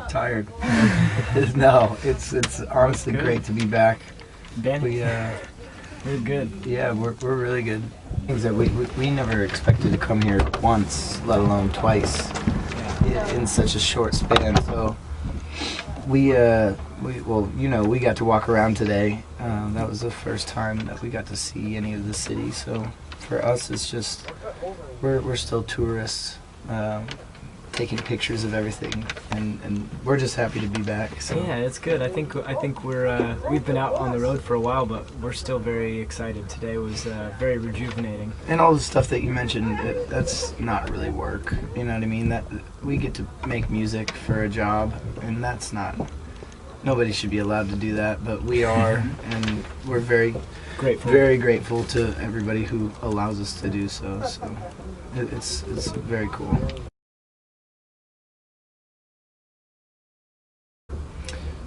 Tired. No, it's honestly great to be back. Ben, we're good. Yeah, we're really good. Things that we never expected to come here once, let alone twice, in such a short span. So we got to walk around today. That was the first time that we got to see any of the city. So for us, it's just we're still tourists. Taking pictures of everything, and we're just happy to be back. So yeah, it's good. I think we've been out on the road for a while, but we're still very excited. Today was very rejuvenating. And all the stuff that you mentioned, that's not really work. You know what I mean? That we get to make music for a job, and that's not. Nobody should be allowed to do that, but we are, and we're very grateful to everybody who allows us to do so. So it's very cool.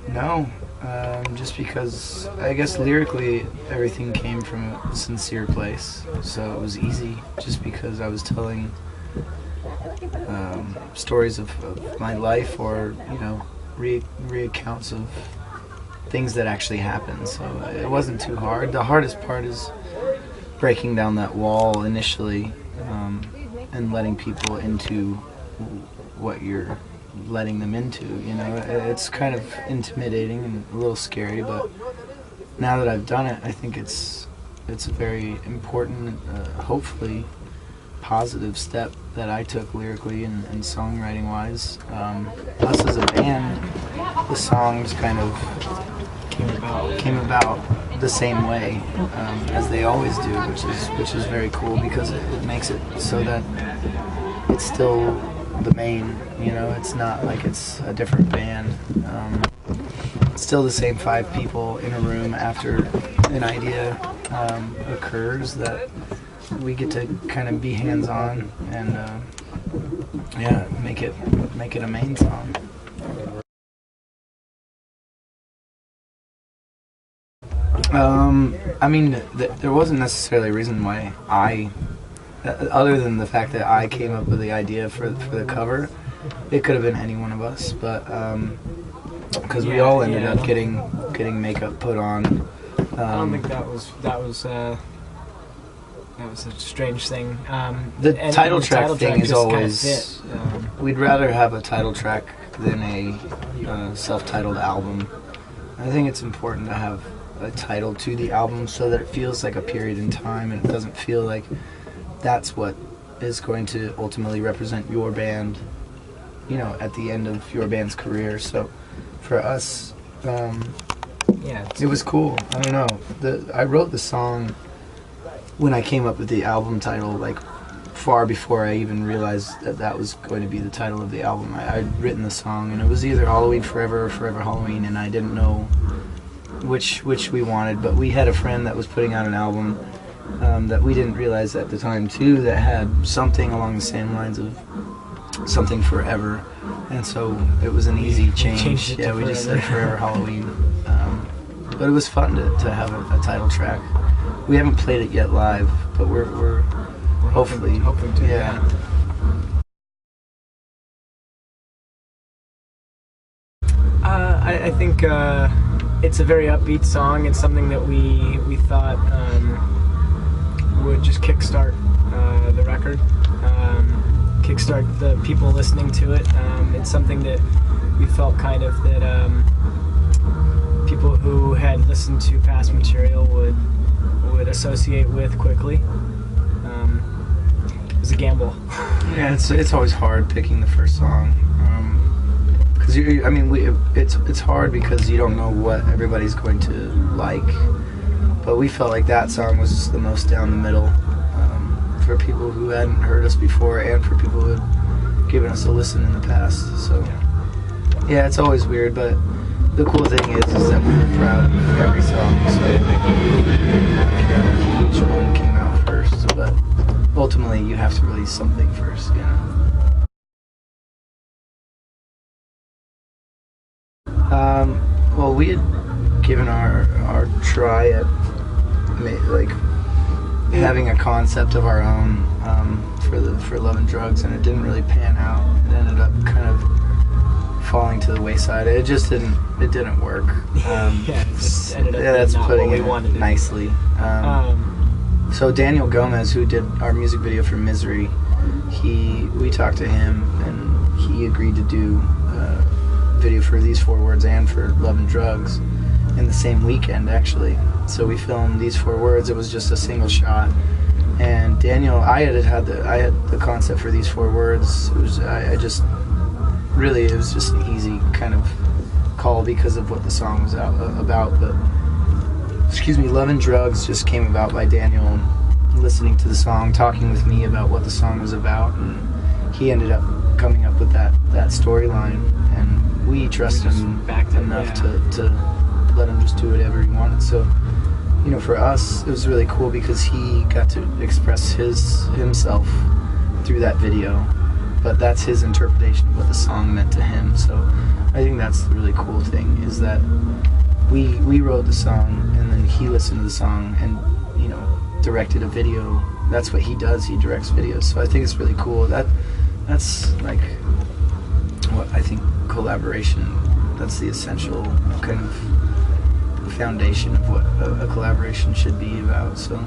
No, just because I guess lyrically everything came from a sincere place, so it was easy. Just because I was telling stories of my life, or recounts of things that actually happened. So it wasn't too hard. The hardest part is breaking down that wall initially, and letting people into what you're letting them into. It's kind of intimidating and a little scary, but now that I've done it, I think it's a very important, hopefully positive step that I took lyrically and songwriting wise. Us as a band, the songs kind of came about the same way, as they always do, which is very cool, because it makes it so that it's still the Maine, it's not like it's a different band. It's still the same 5 people in a room after an idea occurs, that we get to kind of be hands-on and make it a Maine song. There wasn't necessarily a reason why other than the fact that I came up with the idea for the cover. It could have been any one of us, but because we all ended up getting makeup put on. I don't think that was a strange thing. The title track thing is always. We'd rather have a title track than a self-titled album. I think it's important to have a title to the album so that it feels like a period in time, and it doesn't feel like that's what is going to ultimately represent your band, at the end of your band's career. So for us, it was cool. I don't know. I wrote the song when I came up with the album title, like far before I even realized that was going to be the title of the album. I'd written the song, and it was either Halloween Forever or Forever Halloween, and I didn't know which we wanted, but we had a friend that was putting out an album that we didn't realize at the time too, that had something along the same lines of something forever, and so it was an easy change. Yeah, we just said Forever Halloween, but it was fun to have a title track. We haven't played it yet live, but we're hopefully hoping to. Yeah. I think it's a very upbeat song. It's something that we thought would just kickstart the record, kickstart the people listening to it. It's something that we felt kind of that people who had listened to past material would associate with quickly. It was a gamble. Yeah, it's always hard picking the first song. Because it's hard because you don't know what everybody's going to like. But we felt like that song was the most down the middle, for people who hadn't heard us before, and for people who had given us a listen in the past. So yeah, it's always weird, but the cool thing is that we were proud of every song. So each one came out first, but ultimately you have to release something first, Well, we had given our try at having a concept of our own for Love and Drugs, and it didn't really pan out. It ended up kind of falling to the wayside. It just didn't work. It just ended up that's not putting what we it wanted nicely. So Daniel Gomez, who did our music video for Misery, we talked to him and he agreed to do a video for These Four Words and for Love and Drugs in the same weekend, actually. So we filmed These Four Words. It was just a single shot. And Daniel, I had the concept for These Four Words. It was it was just an easy kind of call because of what the song was about. But Love and Drugs just came about by Daniel listening to the song, talking with me about what the song was about, and he ended up coming up with that storyline. And we trust him enough to let him just do whatever he wanted. So, for us, it was really cool because he got to express himself through that video, but that's his interpretation of what the song meant to him. So I think that's the really cool thing, is that we wrote the song and then he listened to the song and directed a video. That's what he does. He directs videos. So I think it's really cool. That's like what I think collaboration. That's the essential kind of foundation of what a collaboration should be about. So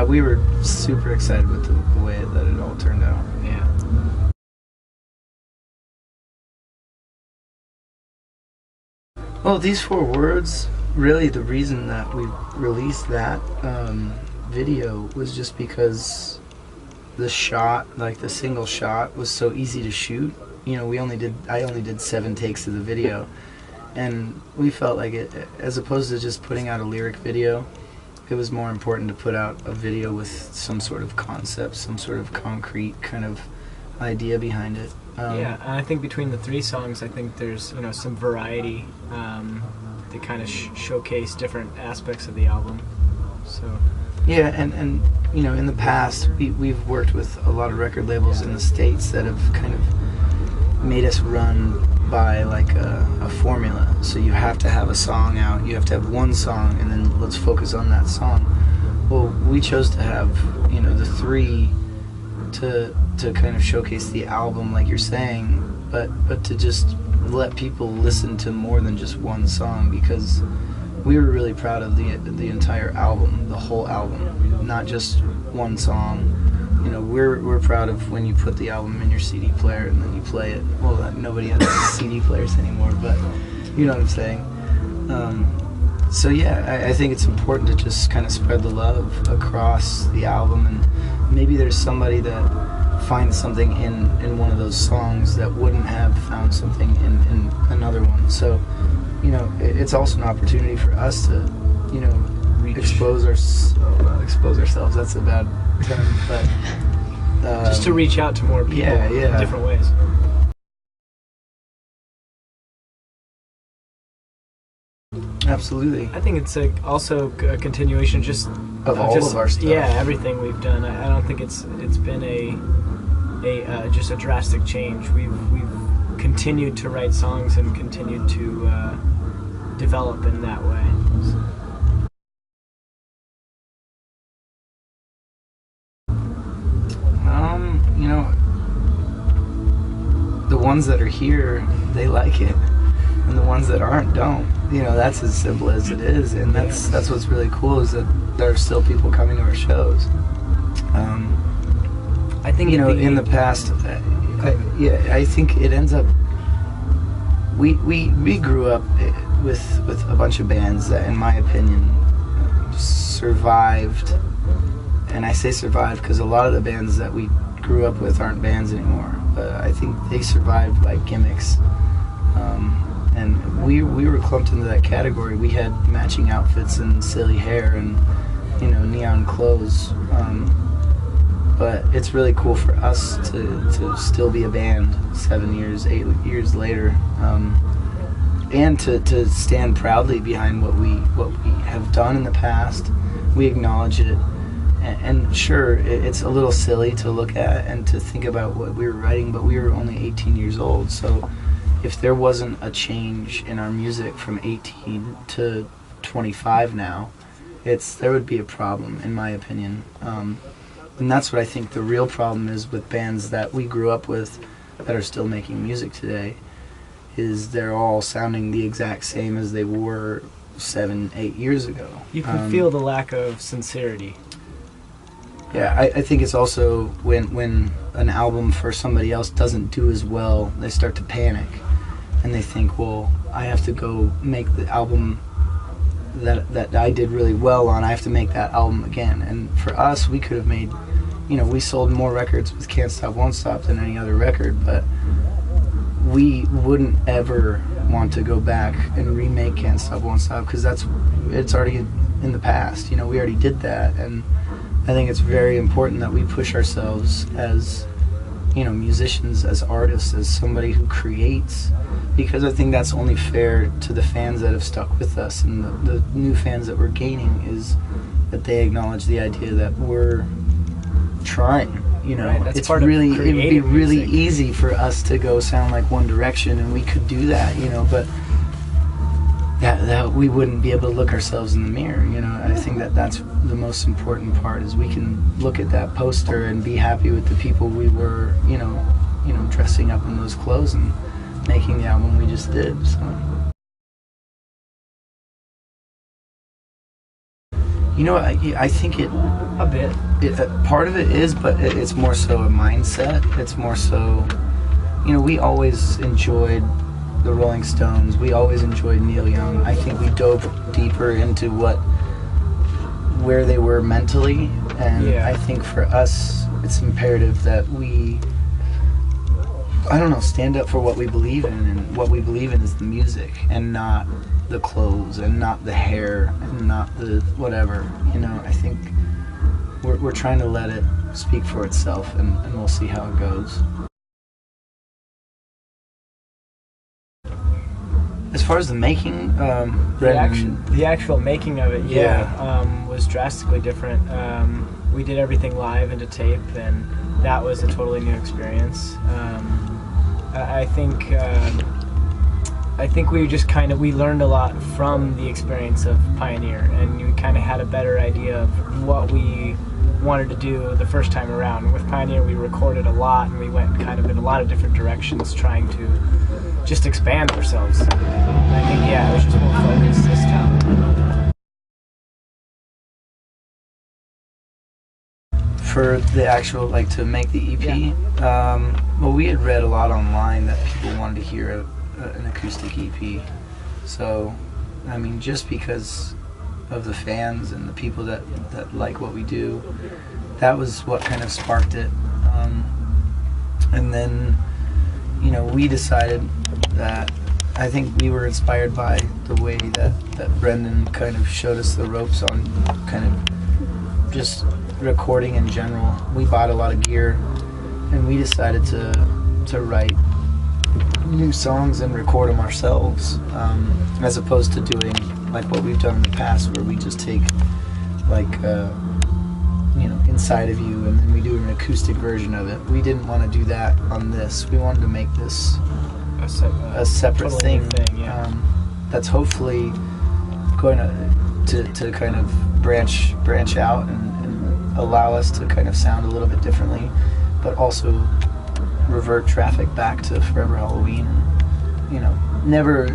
we were super excited with the way that it all turned out. Yeah. Well, These Four Words, really the reason that we released that video was just because the shot, like the single shot, was so easy to shoot. I only did 7 takes of the video, and we felt like it, as opposed to just putting out a lyric video, it was more important to put out a video with some sort of concept, some sort of concrete kind of idea behind it. And I think between the 3 songs, I think there's some variety. They kind of showcase different aspects of the album. So yeah, and in the past we've worked with a lot of record labels in the States that have kind of made us run by like a formula. So you have to have a song out, you have to have one song, and then let's focus on that song. Well, we chose to have the 3 to kind of showcase the album, like you're saying, but to just let people listen to more than just one song, because we were really proud of the entire album, the whole album, not just one song. We're proud of when you put the album in your CD player and then you play it. Well, nobody has CD players anymore, but you know what I'm saying. So yeah, I think it's important to just kind of spread the love across the album, and maybe there's somebody that finds something in one of those songs that wouldn't have found something in another one. So, it's also an opportunity for us to, expose ourselves. That's a bad term, but just to reach out to more people in different ways. Absolutely. I think it's also a continuation of all of our stuff. Yeah, everything we've done. I don't think it's been just a drastic change. We've continued to write songs and continued to develop in that way. So. The ones that are here, they like it, and the ones that aren't don't. That's as simple as it is, and that's what's really cool, is that there are still people coming to our shows. I think in the past, I think it ends up. We grew up with a bunch of bands that, in my opinion, survived, and I say survived because a lot of the bands that we grew up with aren't bands anymore. I think they survived by gimmicks. And we were clumped into that category. We had matching outfits and silly hair and neon clothes. But it's really cool for us to still be a band 7 years, 8 years later, and to stand proudly behind what we have done in the past. We acknowledge it, and sure, it's a little silly to look at and to think about what we were writing, but we were only 18 years old, so if there wasn't a change in our music from 18 to 25 now, there would be a problem, in my opinion. And that's what I think the real problem is with bands that we grew up with that are still making music today is they're all sounding the exact same as they were 7-8 years ago. You can feel the lack of sincerity. Yeah, I think it's also when an album for somebody else doesn't do as well, they start to panic. And they think, well, I have to go make the album that I did really well on. I have to make that album again. And for us, we could have made, we sold more records with Can't Stop, Won't Stop than any other record, but we wouldn't ever want to go back and remake Can't Stop, Won't Stop because it's already in the past. We already did that, and I think it's very important that we push ourselves as, musicians, as artists, as somebody who creates, because I think that's only fair to the fans that have stuck with us, and the new fans that we're gaining is that they acknowledge the idea that we're trying. Right, that's it's part really of it would be really music. easy for us to go sound like One Direction, and we could do that, but that we wouldn't be able to look ourselves in the mirror. I think that's the most important part, is we can look at that poster and be happy with the people we were, dressing up in those clothes and making the album we just did. So, I think a bit. Part of it is, but it's more so a mindset. It's more so, we always enjoyed the Rolling Stones. We always enjoyed Neil Young. I think we dove deeper into where they were mentally, and I think for us, it's imperative that we, stand up for what we believe in, and what we believe in is the music, and not the clothes, and not the hair, and not the whatever. I think we're trying to let it speak for itself, and we'll see how it goes. As far as the making, the actual making of it, was drastically different. We did everything live into tape, and that was a totally new experience. I think we just we learned a lot from the experience of Pioneer, and we kind of had a better idea of what we wanted to do the first time around. With Pioneer, we recorded a lot, and we went kind of in a lot of different directions, trying to just expand ourselves. And I think, it was just more focused this time. For the actual, to make the EP, well, we had read a lot online that people wanted to hear an acoustic EP. So, just because of the fans and the people that like what we do, that was what kind of sparked it. And then, we decided that I think we were inspired by the way that Brendan kind of showed us the ropes on kind of just recording in general. We bought a lot of gear, and we decided to write new songs and record them ourselves, as opposed to doing like what we've done in the past, where we just take Inside of You, and then we do an acoustic version of it. We didn't want to do that on this. We wanted to make this a separate totally thing, that's hopefully going to kind of branch out and allow us to kind of sound a little bit differently, but also revert traffic back to Forever Halloween. Never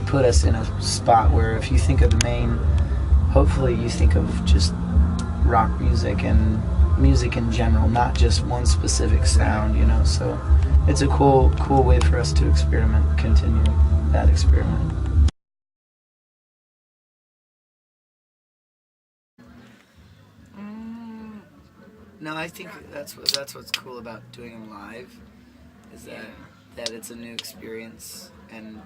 put us in a spot where if you think of the Maine, hopefully you think of just rock music and music in general, not just one specific sound. So it's a cool way for us to continue that experiment. No, I think that's what's cool about doing them live, is that it's a new experience, and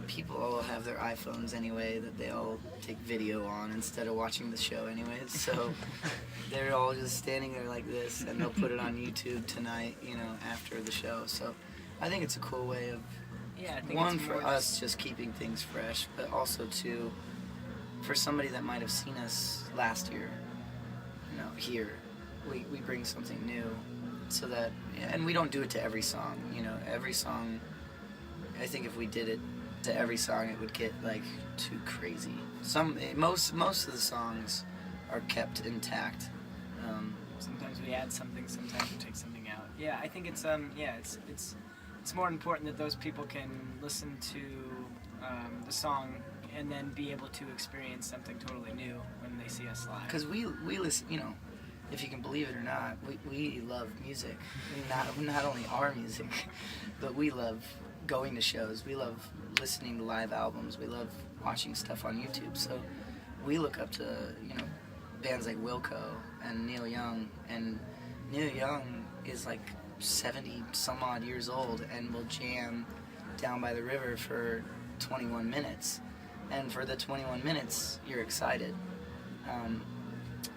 people all have their iPhones anyway that they all take video on instead of watching the show anyways. So they're all just standing there like this, and they'll put it on YouTube tonight, after the show. So I think it's a cool way of, one, for us just keeping things fresh, but also two, for somebody that might have seen us last year, here, we bring something new, so that, and we don't do it to every song. Every song, I think if we did it to every song, it would get too crazy. Most of the songs are kept intact. Sometimes we add something, sometimes we take something out. Yeah, I think it's it's more important that those people can listen to the song and then be able to experience something totally new when they see us live. Because we listen, you know, if you can believe it or not, we love music. Not only our music, but we love going to shows. We love listening to live albums. We love watching stuff on YouTube. So we look up to, you know, bands like Wilco and Neil Young. And Neil Young is like 70 some odd years old and will jam down by the river for 21 minutes. And for the 21 minutes, you're excited.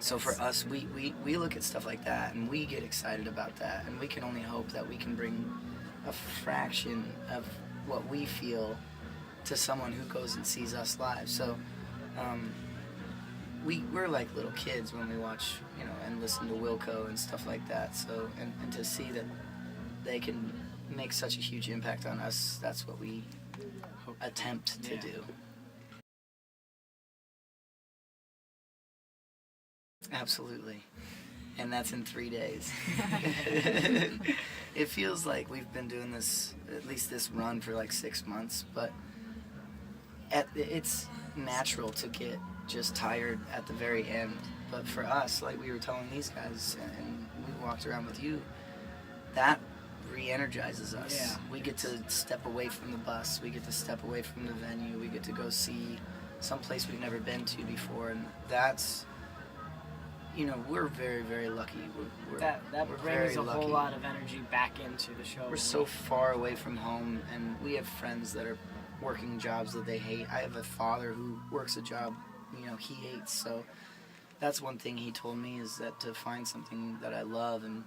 So for us, we look at stuff like that and we get excited about that, and we can only hope that we can bring a fraction of what we feel to someone who goes and sees us live. So we're like little kids when we watch, you know, and listen to Wilco and stuff like that. So and to see that they can make such a huge impact on us, that's what we attempt to do. Absolutely. And that's in 3 days. It feels like we've been doing this, at least this run, for like 6 months, but it's natural to get just tired at the very end. But for us, like we were telling these guys, and we walked around with you, that re-energizes us. Yeah. We get to step away from the bus, we get to step away from the venue, we get to go see someplace we've never been to before, and that's, you know, we're very, very lucky. That we're brings very a lucky. whole lot of energy back into the show. We're so far away from home, and we have friends that are working jobs that they hate. I have a father who works a job, you know, he hates. So that's one thing he told me, is that to find something that I love and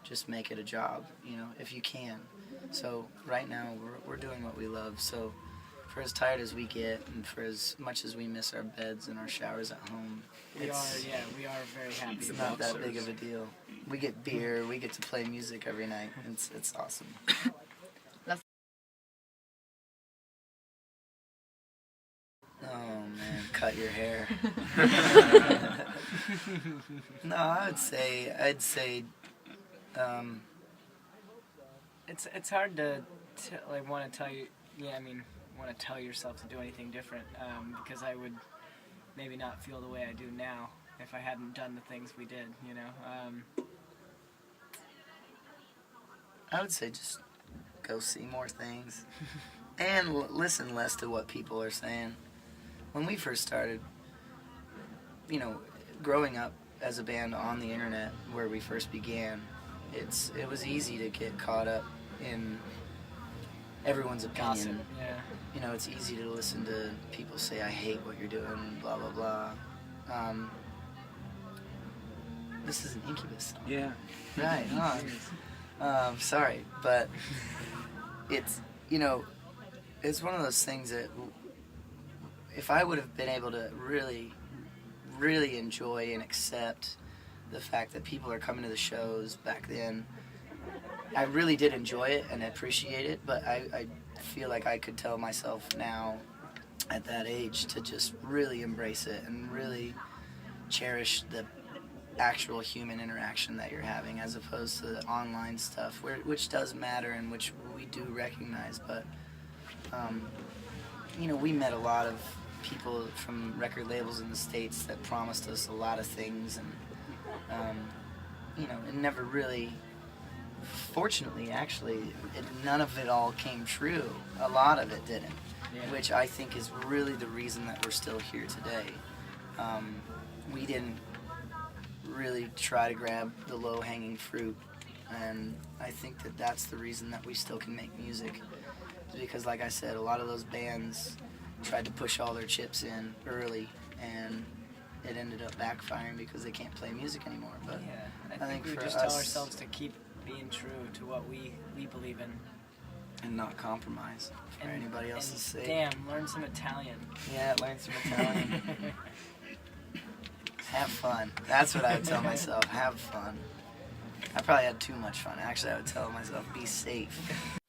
just make it a job, you know, if you can. So right now we're doing what we love. So for as tired as we get, and for as much as we miss our beds and our showers at home, we are very happy. It's not that big of a deal. We get beer, we get to play music every night. It's awesome. Oh man, cut your hair. No, I'd say it's hard to like want to tell you. Yeah, I mean, want to tell yourself to do anything different, because I would maybe not feel the way I do now if I hadn't done the things we did, you know. I would say just go see more things and listen less to what people are saying. When we first started, you know, growing up as a band on the internet where we first began, it was easy to get caught up in everyone's opinion. Gossip, yeah. You know, it's easy to listen to people say, I hate what you're doing, blah, blah, blah. This is an Incubus song. Yeah. Right, sorry, but it's, you know, it's one of those things that if I would have been able to really, really enjoy and accept the fact that people are coming to the shows back then, I really did enjoy it and appreciate it, but I feel like I could tell myself now at that age to just really embrace it and really cherish the actual human interaction that you're having, as opposed to the online stuff, which does matter and which we do recognize. But you know, we met a lot of people from record labels in the States that promised us a lot of things, and you know, it never really, fortunately, actually, none of it all came true. A lot of it didn't, which I think is really the reason that we're still here today. We didn't really try to grab the low-hanging fruit, and I think that that's the reason that we still can make music. Because, like I said, a lot of those bands tried to push all their chips in early, and it ended up backfiring because they can't play music anymore. But yeah, I think we for just us, tell ourselves to keep being true to what we believe in. And not compromise for anybody else's sake. Damn, learn some Italian. Yeah, learn some Italian. Have fun. That's what I would tell myself. Have fun. I probably had too much fun. Actually, I would tell myself, be safe.